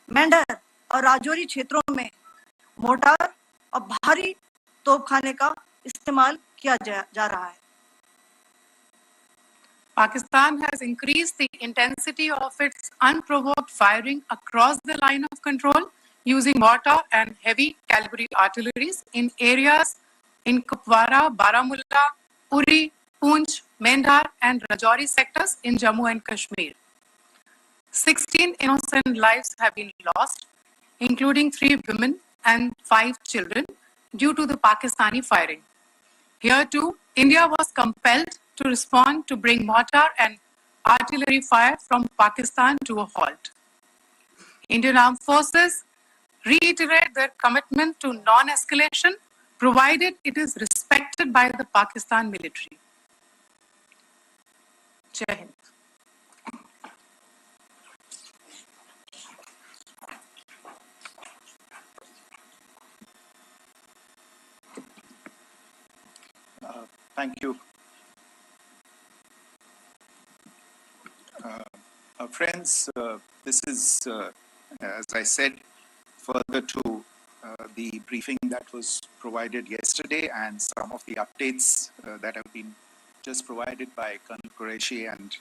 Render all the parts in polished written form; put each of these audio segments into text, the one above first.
मेंढर और राजौरी क्षेत्रों में मोर्टार और भारी तोपखाने का इस्तेमाल किया जा रहा है। Pakistan has increased the intensity of its unprovoked firing across the line of control using mortar and heavy caliber artilleries in areas in Kupwara, Baramulla, Uri, Poonch, Mendhar and Rajouri sectors in Jammu and Kashmir. 16 innocent lives have been lost, including 3 women and 5 children, due to the Pakistani firing. Here too, India was compelled to respond to bring mortar and artillery fire from Pakistan to a halt. Indian Armed Forces reiterate their commitment to non-escalation, provided it is respected by the Pakistan military. Jai Hind. Thank you. Friends, this is, as I said, further to the briefing that was provided yesterday and some of the updates that have been just provided by Colonel Qureshi and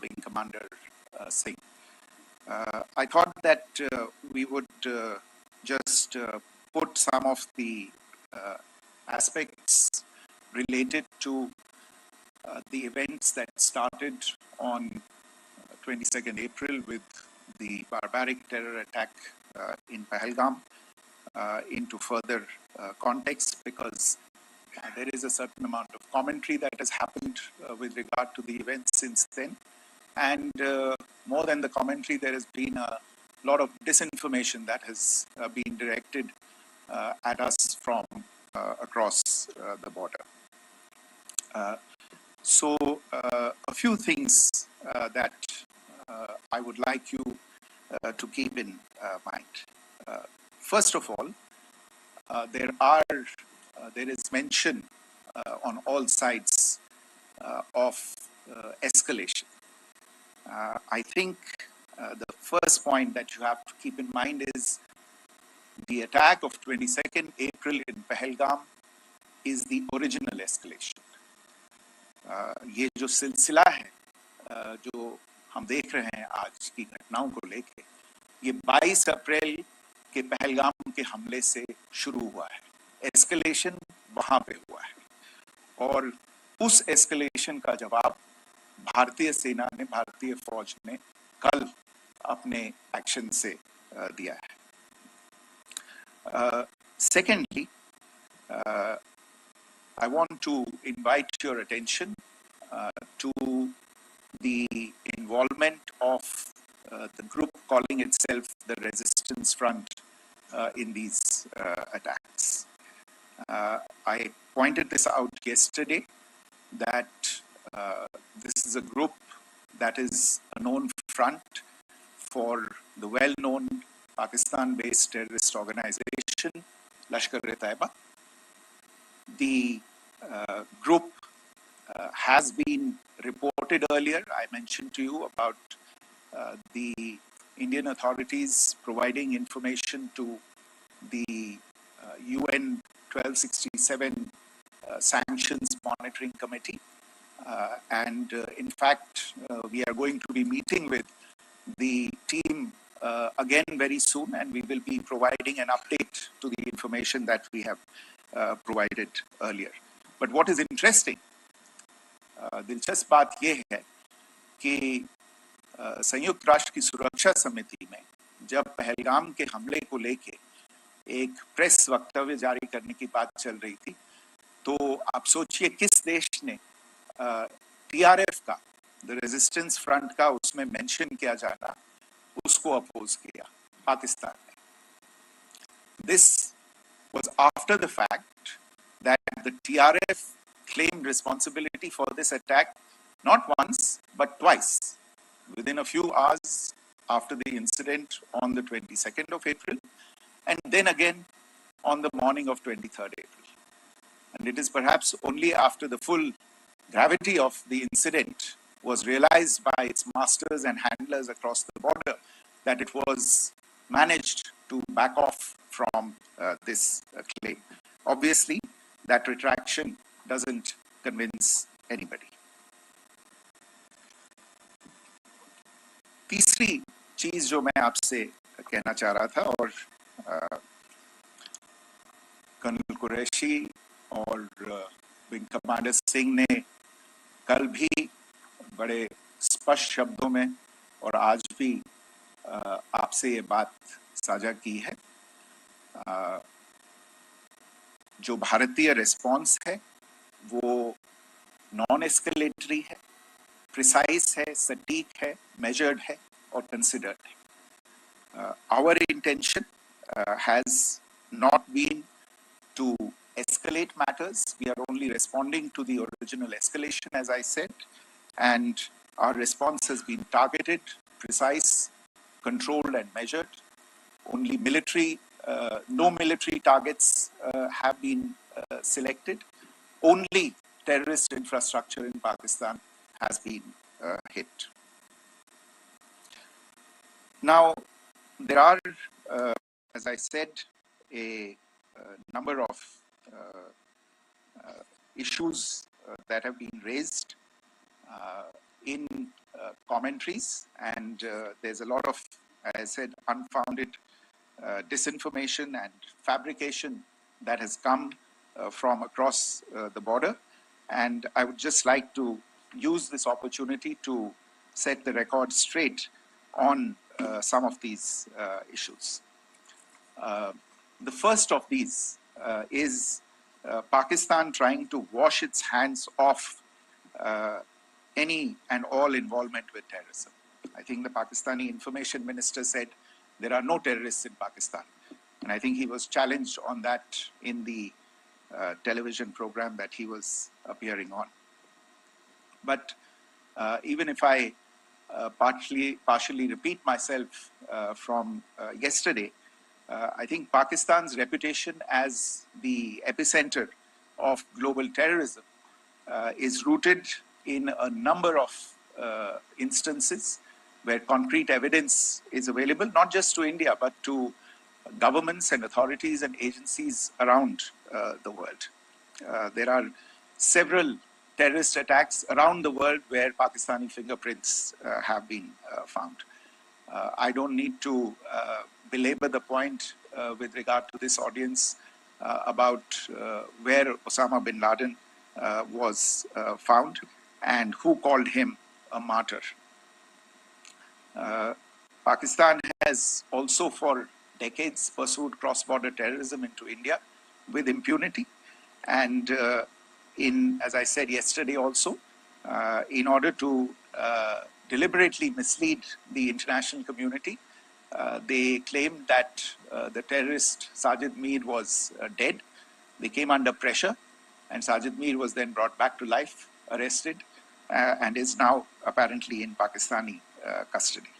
Wing Commander Singh. I thought that we would just put some of the aspects related to the events that started on 22nd April with the barbaric terror attack in Pahalgam into further context, because there is a certain amount of commentary that has happened with regard to the events since then. And more than the commentary, there has been a lot of disinformation that has been directed at us from across the border. So a few things that I would like you to keep in mind. First of all, there is mention on all sides of escalation. I think the first point that you have to keep in mind is the attack of 22nd April in Pahalgam is the original escalation. ये जो सिलसिला है जो हम देख रहे हैं आज की घटनाओं को लेके, ये 22 अप्रैल के पहलगाम के हमले से शुरू हुआ है। एस्केलेशन वहां पे हुआ है और उस एस्केलेशन का जवाब भारतीय सेना ने, भारतीय फौज ने कल अपने एक्शन से दिया है। Secondly, I want to invite your attention to the involvement of the group calling itself the Resistance Front in these attacks. I pointed this out yesterday that this is a group that is a known front for the well-known Pakistan-based terrorist organization, Lashkar-e-Taiba. The group has been reported earlier. I mentioned to you about the Indian authorities providing information to the UN 1267 Sanctions Monitoring Committee. And in fact, we are going to be meeting with the team again very soon, and we will be providing an update to the information that we have provided earlier. But what is interesting, दिलचस्प बात यह है कि संयुक्त राष्ट्र की सुरक्षा समिति में जब पहलगाम के हमले को लेके एक प्रेस वक्तव्य जारी करने की बात चल रही थी, तो आप सोचिए किस देश ने टीआरएफ का, द रेजिस्टेंस फ्रंट का उसमें मेंशन किया जाना, उसको अपोज किया, पाकिस्तान ने. This was after the fact that the TRF claimed responsibility for this attack not once but twice, within a few hours after the incident on the 22nd of April, and then again on the morning of 23rd April. And it is perhaps only after the full gravity of the incident was realized by its masters and handlers across the border that it was managed to back off from this claim. Obviously, that retraction doesn't convince anybody. तीसरी चीज जो मैं आपसे कहना चाह रहा था, और कर्नल कुरैशी और विंग कमांडर सिंह ने कल भी बड़े स्पष्ट शब्दों में और आज भी आपसे ये बात साझा की है। जो भारतीय रिस्पॉन्स है वो नॉन एस्केलेटरी है, प्रिसाइज है, सटीक है, मेजर्ड है और कंसिडर्ड है। Our intention has not been to escalate matters. We are only responding to the original escalation, as I said, and our response has been targeted, precise, controlled and measured. Only military, no military targets have been selected. Only terrorist infrastructure in Pakistan has been hit. Now, there are, as I said, a number of issues that have been raised in commentaries, and there's a lot of, as I said, unfounded disinformation and fabrication that has come from across the border. And I would just like to use this opportunity to set the record straight on some of these issues. The first of these is Pakistan trying to wash its hands off any and all involvement with terrorism. I think the Pakistani information minister said there are no terrorists in Pakistan. And I think he was challenged on that in the television program that he was appearing on. But even if I partially repeat myself from yesterday, I think Pakistan's reputation as the epicenter of global terrorism is rooted in a number of instances where concrete evidence is available, not just to India, but to governments and authorities and agencies around the world. There are several terrorist attacks around the world where Pakistani fingerprints have been found. I don't need to belabor the point with regard to this audience about where Osama bin Laden was found and who called him a martyr. Pakistan has also for decades pursued cross-border terrorism into India with impunity, and as I said yesterday also, in order to deliberately mislead the international community, they claimed that the terrorist Sajid Mir was dead. They came under pressure, and Sajid Mir was then brought back to life, arrested, and is now apparently in Pakistani custody.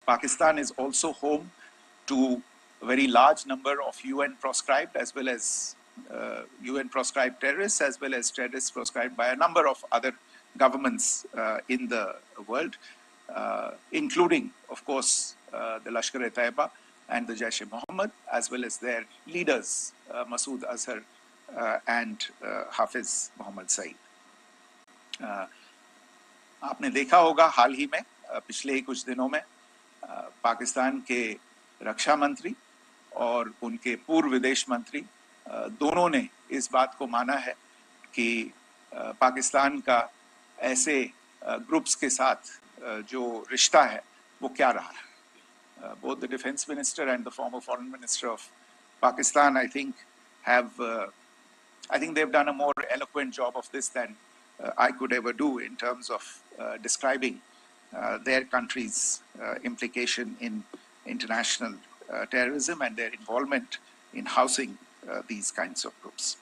Pakistan is also home to a very large number of UN proscribed as well as UN proscribed terrorists, as well as terrorists proscribed by a number of other governments in the world, including, of course, the Lashkar-e-Taiba and the Jaish-e-Mohammed, as well as their leaders, Masood Azhar and Hafiz Mohammed Saeed. आपने देखा होगा हाल ही में पिछले ही कुछ दिनों में पाकिस्तान के रक्षा मंत्री और उनके पूर्व विदेश मंत्री दोनों ने इस बात को माना है कि पाकिस्तान का ऐसे ग्रुप्स के साथ जो रिश्ता है वो क्या रहा है. Both the defense minister and the former foreign minister of Pakistan, I think they've done a more eloquent job of this than I could ever do in terms of describing their country's implication in international terrorism and their involvement in housing these kinds of groups.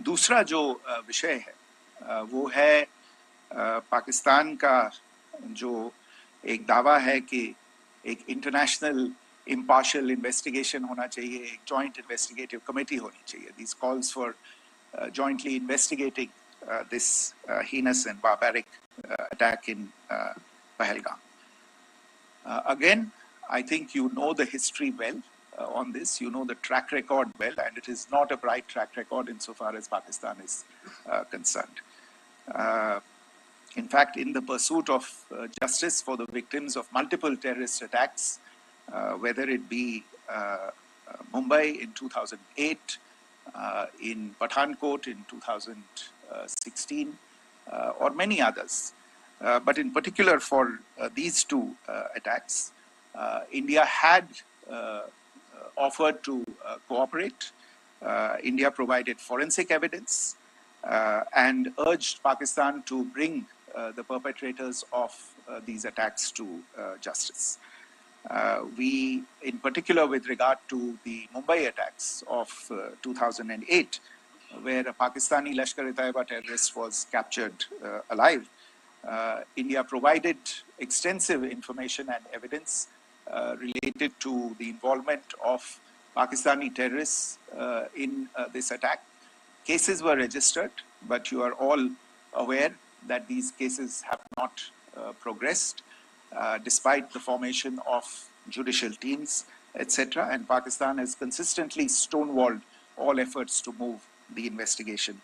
दूसरा जो विषय है वो है पाकिस्तान का जो एक दावा है कि एक इंटरनेशनल impartial investigation होना चाहिए, एक joint investigative committee होनी चाहिए. These calls for jointly investigating this heinous and barbaric attack in Pahalgam. Again, I think you know the history well on this. You know the track record well, and it is not a bright track record insofar as Pakistan is concerned. In fact, in the pursuit of justice for the victims of multiple terrorist attacks, whether it be Mumbai in 2008, in Pathankot in 2016, or many others. But in particular for these two attacks, India had offered to cooperate. India provided forensic evidence and urged Pakistan to bring the perpetrators of these attacks to justice. We, in particular with regard to the Mumbai attacks of 2008, where a Pakistani Lashkar-e-Taiba terrorist was captured alive, India provided extensive information and evidence related to the involvement of Pakistani terrorists in this attack. Cases were registered, but you are all aware that these cases have not progressed despite the formation of judicial teams, etc. And Pakistan has consistently stonewalled all efforts to move the investigation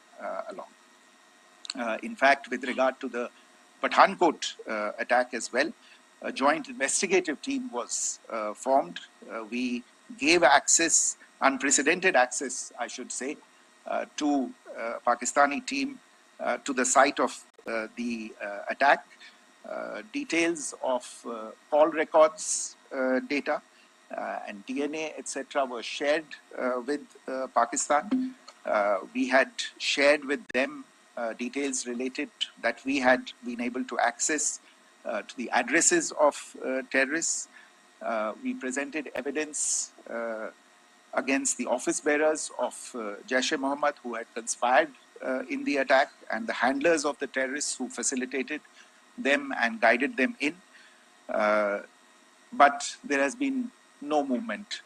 along. In fact, with regard to the Pathankot attack as well, a joint investigative team was formed. We gave access, unprecedented access, I should say, to Pakistani team to the site of the attack. Details of call records data and DNA, etc., were shared with Pakistan. We had shared with them details related that we had been able to access to the addresses of terrorists. We presented evidence against the office bearers of Jaish-e-Mohammed who had conspired in the attack, and the handlers of the terrorists who facilitated them and guided them in. But there has been no movement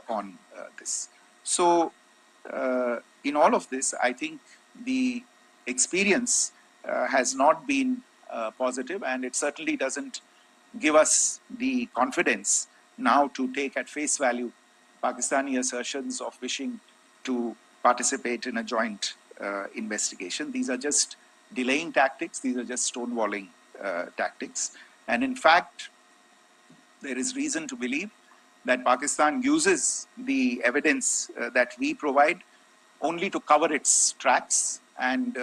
on this. So in all of this, I think the experience has not been positive, and it certainly doesn't give us the confidence now to take at face value Pakistani assertions of wishing to participate in a joint investigation. These are just delaying tactics. These are just stonewalling tactics. And in fact, there is reason to believe that Pakistan uses the evidence that we provide only to cover its tracks and,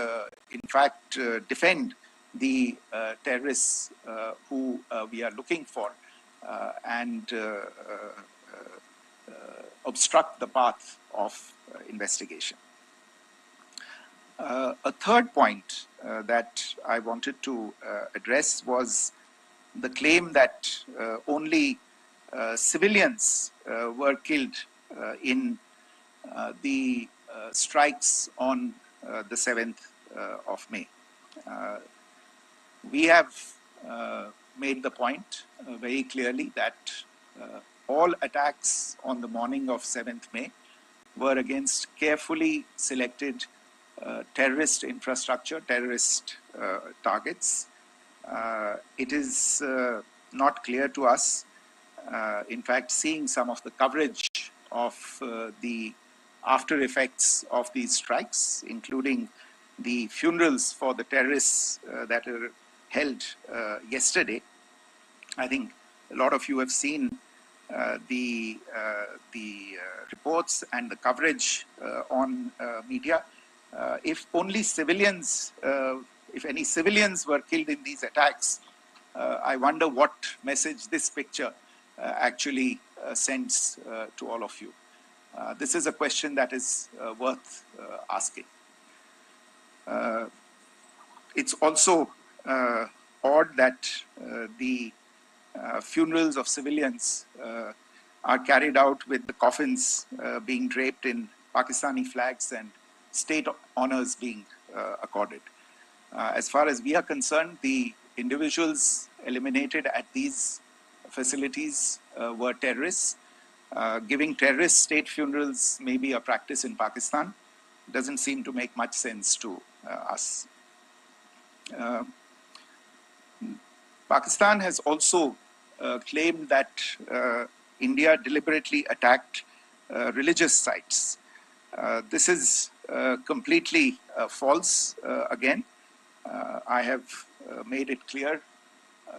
in fact, defend the terrorists who we are looking for and obstruct the path of investigation. A third point that I wanted to address was the claim that only civilians were killed in the strikes on the 7th of May. We have made the point very clearly that all attacks on the morning of 7th May were against carefully selected terrorist infrastructure, terrorist targets. It is not clear to us, in fact, seeing some of the coverage of the after effects of these strikes, including the funerals for the terrorists that are held yesterday. I think a lot of you have seen the reports and the coverage on media. If only civilians, if any civilians were killed in these attacks, I wonder what message this picture actually sends to all of you. This is a question that is worth asking. It's also odd that the funerals of civilians are carried out with the coffins being draped in Pakistani flags and state honors being accorded. As far as we are concerned, the individuals eliminated at these facilities were terrorists. Giving terrorist state funerals may be a practice in Pakistan. Doesn't seem to make much sense to us. Pakistan has also claimed that India deliberately attacked religious sites. This is completely false again. I have made it clear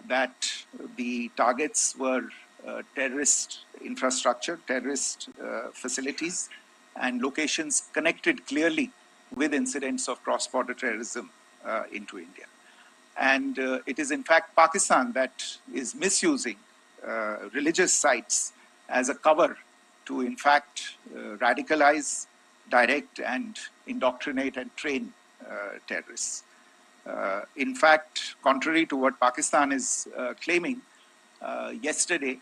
that the targets were terrorist infrastructure, terrorist facilities, and locations connected clearly with incidents of cross-border terrorism into India. And it is in fact Pakistan that is misusing religious sites as a cover to in fact radicalize, direct and indoctrinate and train terrorists. In fact, contrary to what Pakistan is claiming, yesterday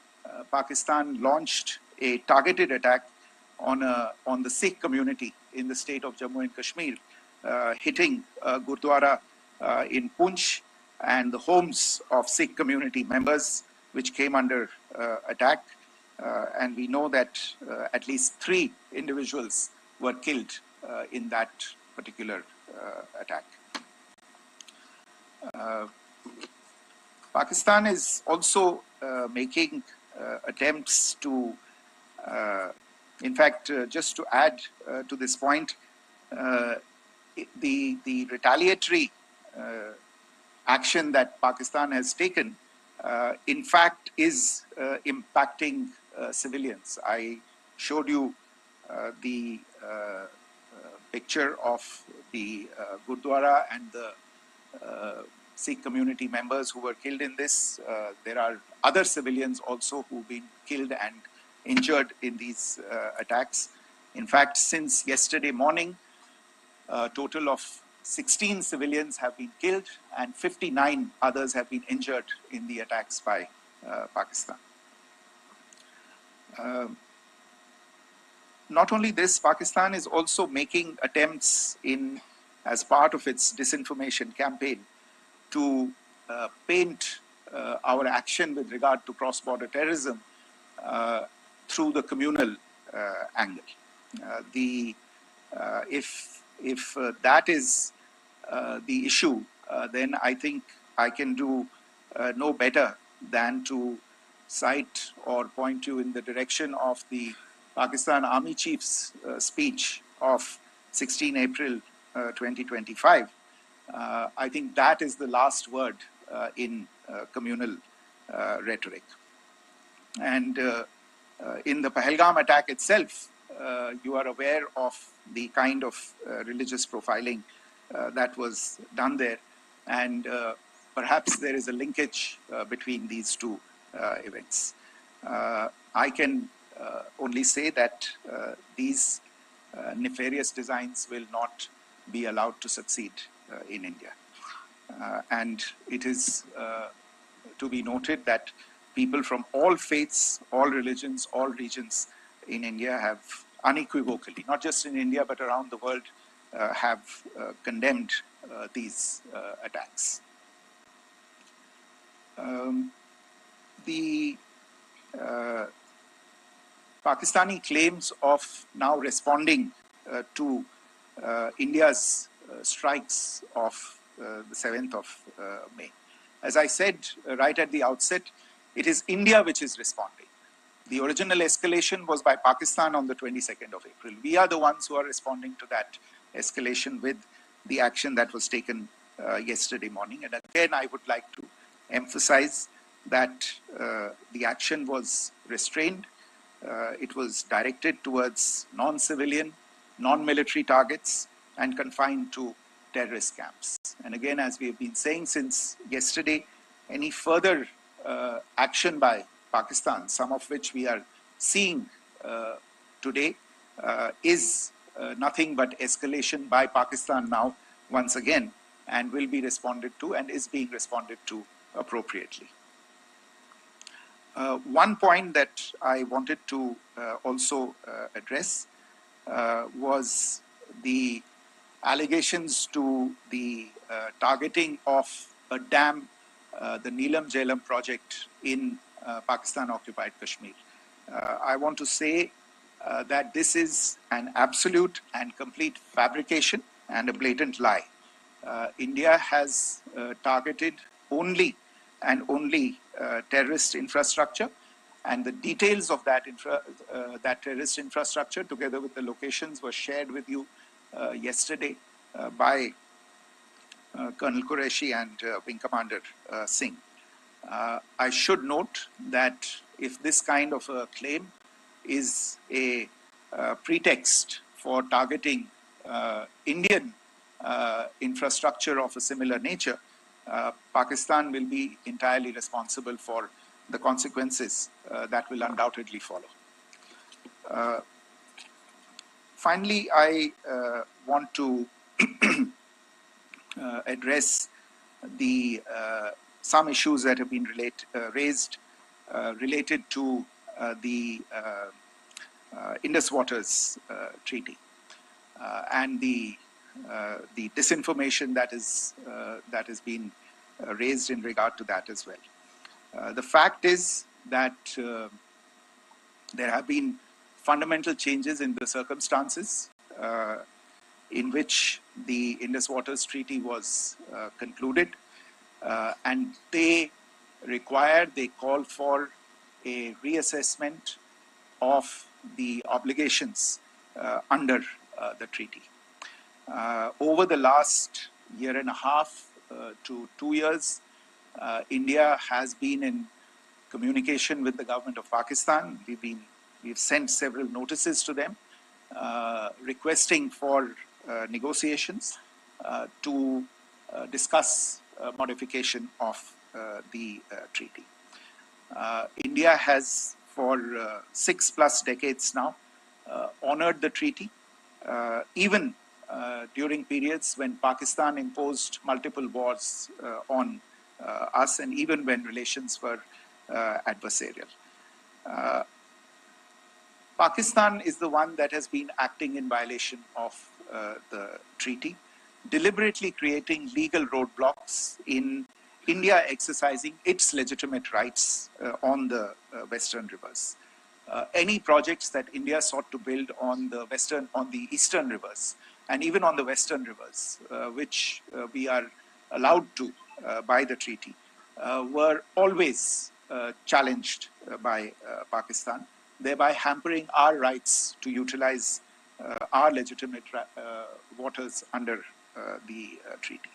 Pakistan launched a targeted attack on the Sikh community in the state of Jammu and Kashmir, hitting Gurdwara in Poonch and the homes of Sikh community members, which came under attack. And we know that at least 3 individuals were killed in that particular attack. Pakistan is also making attempts to, in fact, just to add to this point, the retaliatory action that Pakistan has taken, in fact, is impacting civilians. I showed you the picture of the Gurdwara and the Sikh community members who were killed in this. There are other civilians also who've been killed and injured in these attacks. In fact, since yesterday morning, a total of 16 civilians have been killed and 59 others have been injured in the attacks by Pakistan. Not only this, Pakistan is also making attempts as part of its disinformation campaign to paint our action with regard to cross-border terrorism through the communal angle. If that is the issue, then I think I can do no better than to cite or point you in the direction of the Pakistan Army Chief's speech of 16 April 2025. I think that is the last word in communal rhetoric. And in the Pahalgam attack itself, you are aware of the kind of religious profiling that was done there. And perhaps there is a linkage between these two events. I can only say that these nefarious designs will not be allowed to succeed in India. And it is to be noted that people from all faiths, all religions, all regions in India have unequivocally, not just in India but around the world, have condemned these attacks. The Pakistani claims of now responding to India's strikes of the 7th of May. As I said right at the outset, it is India which is responding. The original escalation was by Pakistan on the 22nd of April. We are the ones who are responding to that escalation with the action that was taken yesterday morning. And again, I would like to emphasize that the action was restrained. It was directed towards non-civilian, non-military targets and confined to terrorist camps. And again, as we have been saying since yesterday, any further action by Pakistan, some of which we are seeing today, is nothing but escalation by Pakistan now, once again, and will be responded to and is being responded to appropriately. One point that I wanted to also address was the allegations to the targeting of a dam, the Neelam Jhelum project in Pakistan-occupied Kashmir. I want to say that this is an absolute and complete fabrication and a blatant lie. India has targeted only and only terrorist infrastructure, and the details of that terrorist infrastructure, together with the locations, were shared with you yesterday by Colonel Qureshi and Wing Commander Singh. I should note that if this kind of a claim is a pretext for targeting Indian infrastructure of a similar nature, Pakistan will be entirely responsible for the consequences that will undoubtedly follow. Finally, I want to address the some issues that have been raised related to the Indus Waters Treaty and the disinformation that has been raised in regard to that as well. The fact is that there have been fundamental changes in the circumstances in which the Indus Waters Treaty was concluded, and they call for a reassessment of the obligations under the treaty. Over the last year and a half to 2 years, India has been in communication with the government of Pakistan. We've sent several notices to them requesting for negotiations to discuss modification of the treaty. India has for 6+ decades now honored the treaty, even during periods when Pakistan imposed multiple wars on us, and even when relations were adversarial. Pakistan is the one that has been acting in violation of the treaty, deliberately creating legal roadblocks in India exercising its legitimate rights on the Western rivers. Any projects that India sought to build on the Eastern rivers, and even on the Western rivers, which we are allowed to by the treaty, were always challenged by Pakistan, thereby hampering our rights to utilize our legitimate waters under the treaty.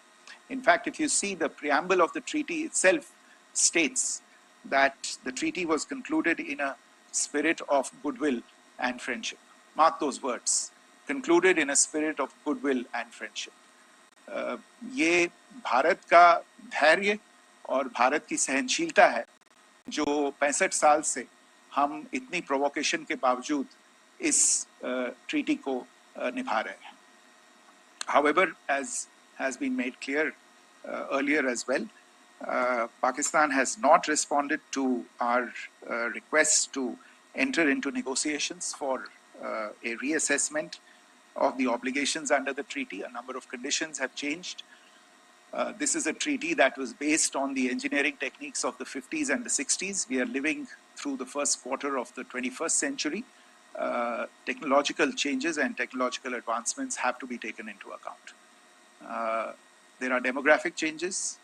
In fact, if you see, the preamble of the treaty itself states that the treaty was concluded in a spirit of goodwill and friendship. Mark those words, concluded in a spirit of goodwill and friendship. ये भारत का धैर्य और भारत की सहनशीलता है जो 65 साल से हम इतनी प्रोवोकेशन के बावजूद इस ट्रीटी को निभा रहे हैं. However, as has been made clear earlier as well, Pakistan has not responded to our requests to enter into negotiations for a reassessment of the obligations under the treaty. A number of conditions have changed. This is a treaty that was based on the engineering techniques of the 50s and the 60s. We are living through the first quarter of the 21st century. Technological changes and technological advancements have to be taken into account. There are demographic changes.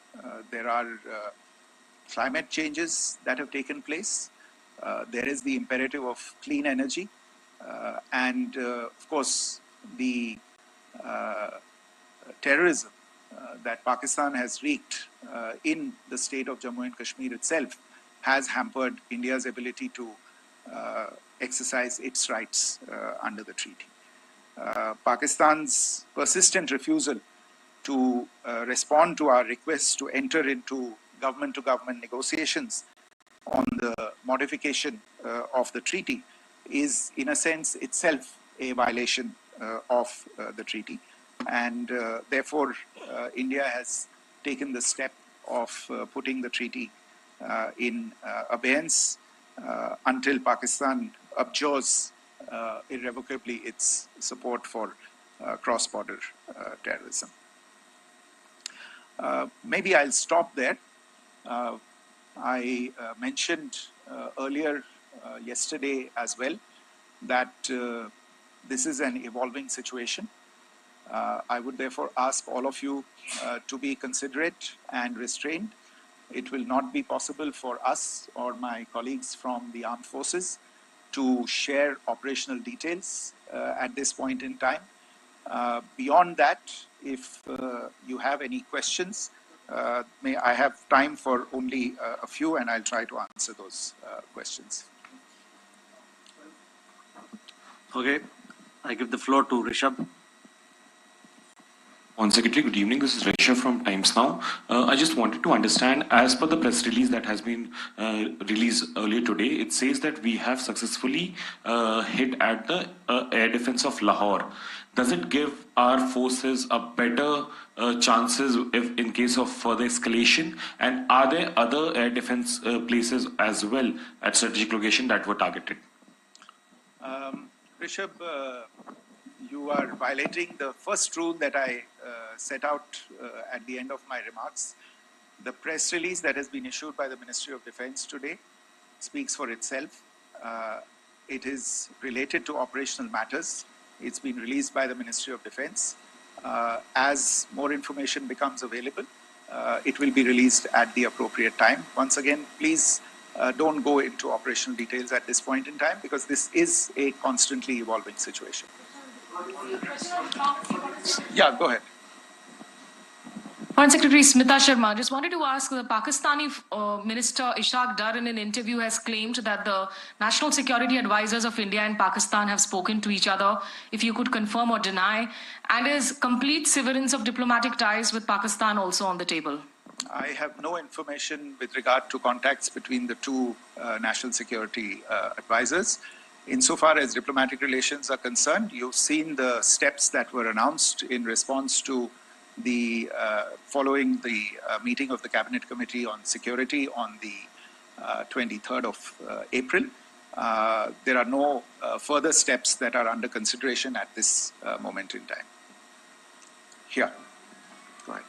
There are climate changes that have taken place. There is the imperative of clean energy. And of course, the terrorism that Pakistan has wreaked in the state of Jammu and Kashmir itself has hampered India's ability to exercise its rights under the treaty. Pakistan's persistent refusal to respond to our requests to enter into government-to-government negotiations on the modification of the treaty is, in a sense, itself a violation of the treaty. And therefore, India has taken the step of putting the treaty in abeyance until Pakistan abjures irrevocably its support for cross-border terrorism. Maybe I'll stop there. I mentioned earlier yesterday as well that this is an evolving situation. I would therefore ask all of you to be considerate and restrained it will not be possible for us or my colleagues from the armed forces to share operational details at this point in time. Beyond that, if you have any questions, may I have time for only a few, and I'll try to answer those questions. Okay, I give the floor to Rishabh. On Secretary, good evening. This is Rishabh from Times Now. I just wanted to understand, as per the press release that has been released earlier today, it says that we have successfully hit at the air defense of Lahore. Does it give our forces a better chances if in case of further escalation? And are there other air defense places as well at strategic location that were targeted? Rishabh, you are violating the first rule that I set out at the end of my remarks. The press release that has been issued by the Ministry of Defense today speaks for itself. It is related to operational matters. It's been released by the Ministry of Defense. As more information becomes available, it will be released at the appropriate time. Once again, please don't go into operational details at this point in time, because this is a constantly evolving situation. Yeah, go ahead. Foreign Secretary Smita Sharma, just wanted to ask, the Pakistani Minister Ishaq Dar in an interview has claimed that the national security advisors of India and Pakistan have spoken to each other, if you could confirm or deny, and is complete severance of diplomatic ties with Pakistan also on the table? I have no information with regard to contacts between the two national security advisors. Insofar as diplomatic relations are concerned, you've seen the steps that were announced in response to the following the meeting of the Cabinet Committee on Security on the 23rd of April. There are no further steps that are under consideration at this moment in time. Here, go ahead.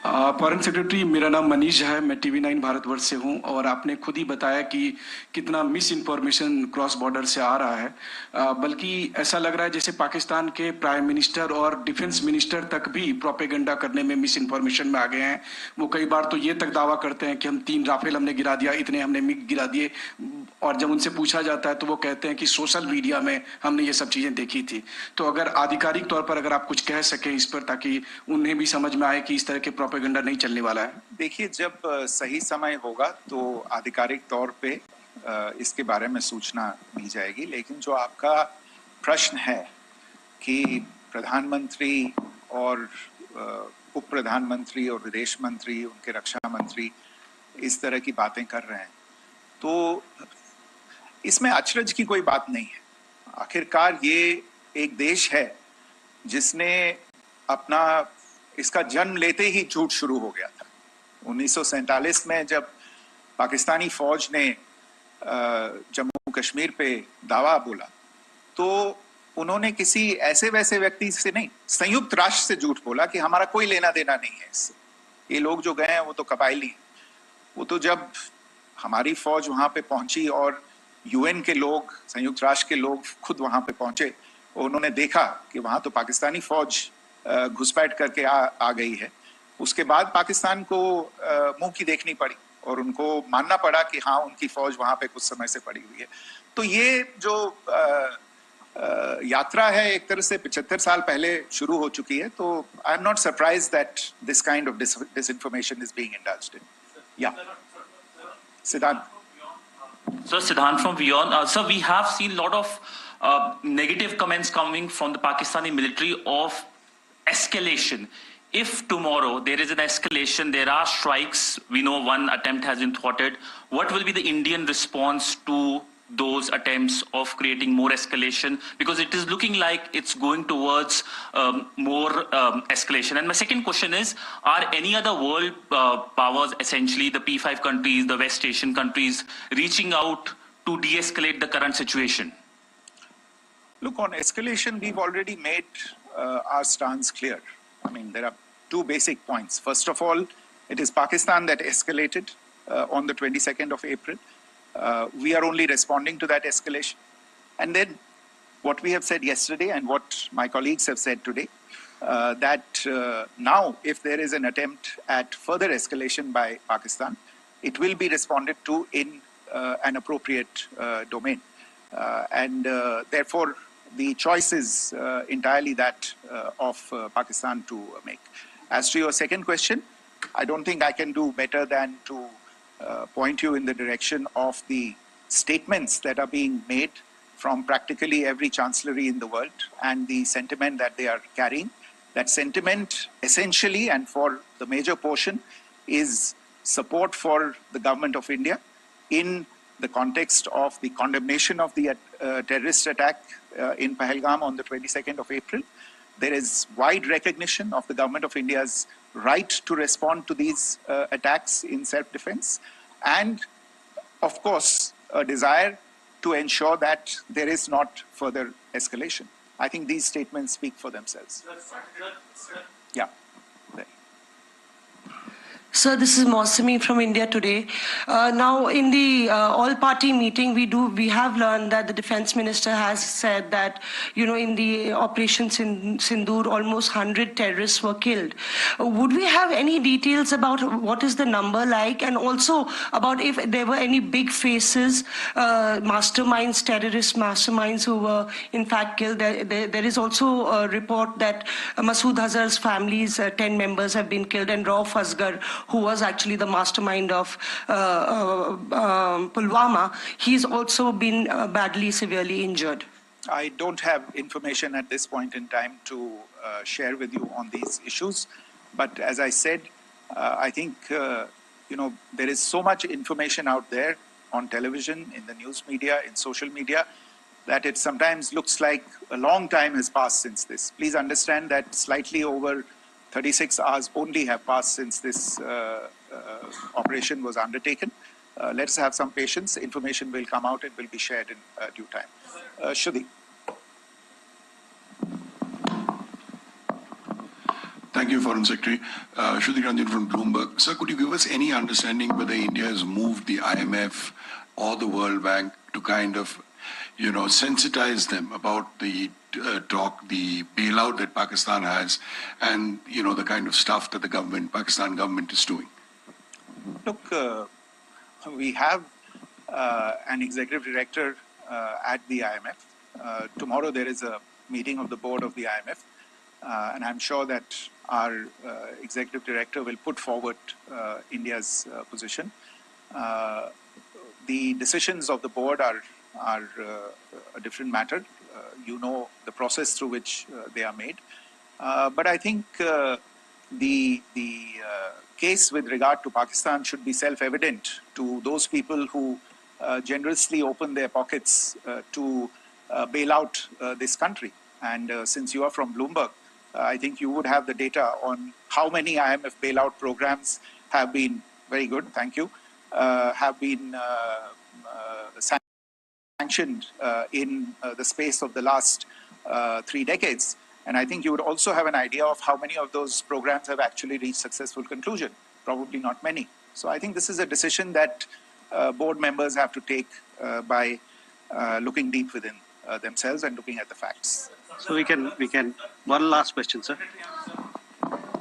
Foreign secretary, मेरा नाम मनीष है, मैं TV9 Bharatvarsh से हूं, और आपने खुद ही बताया कि कितना मिस इन्फॉर्मेशन क्रॉस बॉर्डर से आ रहा है, बल्कि ऐसा लग रहा है जैसे पाकिस्तान के प्राइम मिनिस्टर और डिफेंस मिनिस्टर तक भी प्रोपेगेंडा करने में मिस इन्फॉर्मेशन में आ गए हैं। वो कई बार तो ये तक दावा करते हैं कि हम 3 राफेल हमने गिरा दिया, इतने हमने मिग गिरा दिए, और जब उनसे पूछा जाता है तो वो कहते हैं कि सोशल मीडिया में हमने ये सब चीजें देखी थी। तो अगर आधिकारिक तौर पर अगर आप कुछ कह सकें इस पर, ताकि उन्हें भी समझ में आए कि इस तरह के प्रोपेगेंडा नहीं चलने वाला है। देखिए, जब सही समय होगा तो आधिकारिक तौर पे इसके बारे में सूचना दी जाएगी, लेकिन जो आपका प्रश्न है कि प्रधानमंत्री और उप प्रधानमंत्री और विदेश मंत्री, उनके रक्षा मंत्री इस तरह की बातें कर रहे हैं, तो इसमें अचरज की कोई बात नहीं है। आखिरकार ये एक देश है जिसने अपना इसका जन्म लेते ही झूठ शुरू हो गया था। 1947 में जब पाकिस्तानी फौज ने जम्मू कश्मीर पे दावा बोला, तो उन्होंने किसी ऐसे वैसे व्यक्ति से नहीं, संयुक्त राष्ट्र से झूठ बोला कि हमारा कोई लेना देना नहीं है इससे, ये लोग जो गए हैं वो तो कबायली हैं। वो तो जब हमारी फौज वहां पे पहुंची और UN के लोग, संयुक्त राष्ट्र के लोग खुद वहां पे पहुंचे, उन्होंने देखा कि वहां तो पाकिस्तानी फौज घुसपैठ करके आ गई है, उसके बाद पाकिस्तान को मुंह की देखनी पड़ी और उनको मानना पड़ा कि हाँ, उनकी फौज वहां पे कुछ समय से पड़ी हुई है। तो ये जो यात्रा है एक तरह से 75 साल पहले शुरू हो चुकी है। तो I am not surprised that this kind of disinformation is being indulged in. Yeah. Siddhant. Sir, Siddhant from Beyond. Sir, we have seen a lot of negative comments coming from the Pakistani military of escalation. If tomorrow there is an escalation, there are strikes, we know one attempt has been thwarted, what will be the Indian response to those attempts of creating more escalation? Because it is looking like it's going towards more escalation. And my second question is, are any other world powers, essentially the P5 countries, the West Asian countries, reaching out to de-escalate the current situation? Look, on escalation, we've already made our stance clear. I mean, there are 2 basic points. First of all, it is Pakistan that escalated on the 22nd of April. We are only responding to that escalation. And then what we have said yesterday and what my colleagues have said today, that now, if there is an attempt at further escalation by Pakistan, it will be responded to in an appropriate domain. And therefore, the choice is entirely that of Pakistan to make. As to your second question, I don't think I can do better than to point you in the direction of the statements that are being made from practically every chancellery in the world and the sentiment that they are carrying. That sentiment essentially and for the major portion is support for the government of India in the context of the condemnation of the terrorist attack in Pahalgam on the 22nd of April. There is wide recognition of the government of India's right to respond to these attacks in self-defense, and of course a desire to ensure that there is not further escalation. I think these statements speak for themselves. Yeah. Sir, this is Mausami from India Today. Now, in the all-party meeting, we have learned that the defense minister has said that, in the operations in Sindoor, almost 100 terrorists were killed. Would we have any details about what is the number like, and also about if there were any big faces, masterminds, terrorist masterminds who were in fact killed? There is also a report that Masood Azhar's family's 10 members have been killed, and Rauf Asghar, who was actually the mastermind of Pulwama, he's also been badly, severely injured. I don't have information at this point in time to share with you on these issues. But as I said, I think, there is so much information out there on television, in the news media, in social media, that it sometimes looks like a long time has passed since this. Please understand that slightly over 36 hours only have passed since this operation was undertaken. Let's have some patience. Information will come out and will be shared in due time. Shruti. Thank you, Foreign Secretary. Shruti Ranjan from Bloomberg. Sir, could you give us any understanding whether India has moved the IMF or the World Bank to kind of, sensitize them about the the bailout that Pakistan has, and the kind of stuff that the Pakistan government is doing? Look, we have an executive director at the IMF. Tomorrow there is a meeting of the board of the IMF, and I'm sure that our executive director will put forward India's position. The decisions of the board are a different matter. The process through which they are made. But I think the case with regard to Pakistan should be self-evident to those people who generously open their pockets to bail out this country. And since you are from Bloomberg, I think you would have the data on how many IMF bailout programs have been, very good, thank you, have been sanctioned in the space of the last 3 decades. And I think you would also have an idea of how many of those programs have actually reached successful conclusion. Probably not many. So I think this is a decision that board members have to take by looking deep within themselves and looking at the facts. So we can, one last question, sir.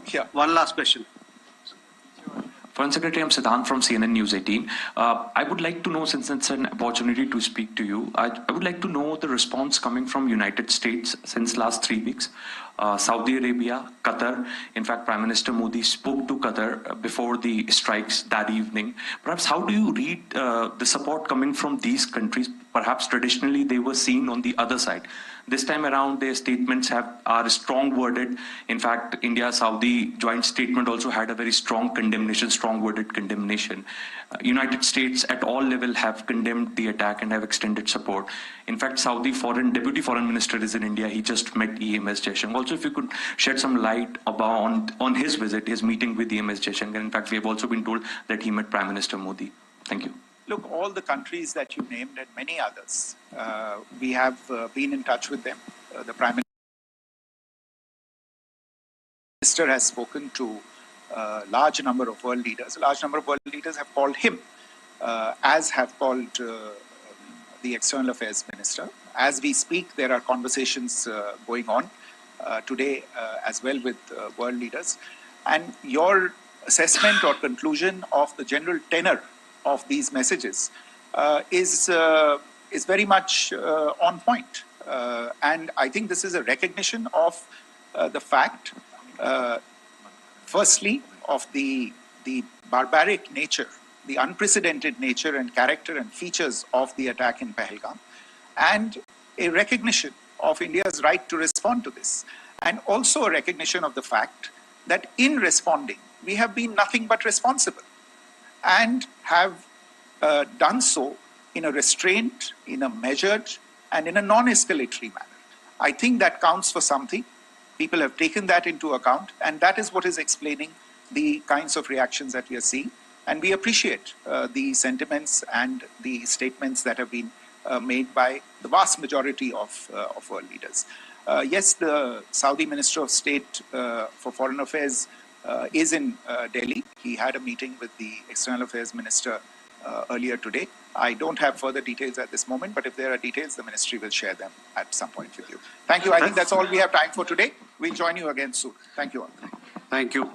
Yeah. One last question. Foreign Secretary, I'm Siddhant from CNN News 18. I would like to know, since it's an opportunity to speak to you, I would like to know the response coming from United States since last 3 weeks. Saudi Arabia, Qatar. In fact, Prime Minister Modi spoke to Qatar before the strikes that evening. Perhaps how do you read the support coming from these countries? Perhaps traditionally they were seen on the other side. This time around, their statements are strong worded. In fact, India-Saudi joint statement also had a very strong condemnation, strong worded condemnation. United States at all levels have condemned the attack and have extended support. In fact, Saudi Deputy Foreign Minister is in India. He just met EMS Jaish-e-Mohammed. Also, if you could shed some light on his visit, his meeting with EMS Jaish-e-Mohammed. In fact, we have also been told that he met Prime Minister Modi. Thank you. Look, all the countries that you named and many others, we have been in touch with them. The Prime Minister has spoken to a large number of world leaders. A large number of world leaders have called him, as have called the External Affairs Minister. As we speak, there are conversations going on. today as well with world leaders. And your assessment or conclusion of the general tenor of these messages is very much on point. And I think this is a recognition of the fact, firstly, of the barbaric nature, the unprecedented nature and character and features of the attack in Pahalgam, and a recognition of India's right to respond to this, and also a recognition of the fact that in responding, we have been nothing but responsible and have done so in a restrained, in a measured, and in a non-escalatory manner. I think that counts for something. People have taken that into account, and that is what is explaining the kinds of reactions that we are seeing. And we appreciate the sentiments and the statements that have been made by the vast majority of world leaders. Yes, the Saudi Minister of State for Foreign Affairs is in Delhi. He had a meeting with the External Affairs Minister earlier today. I don't have further details at this moment, but if there are details, the ministry will share them at some point with you. Thank you. I think that's all we have time for today. We'll join you again soon. Thank you all. Thank you.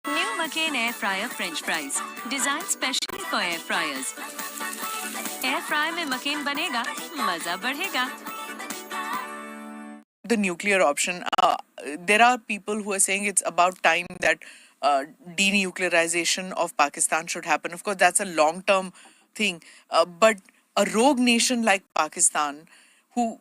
New McCain Air Fryer French Fries, designed specially for air fryers. Air fry में McCain बनेगा, मजा बढ़ेगा. The nuclear option. There are people who are saying it's about time that denuclearization of Pakistan should happen. Of course, that's a long-term thing. But a rogue nation like Pakistan, who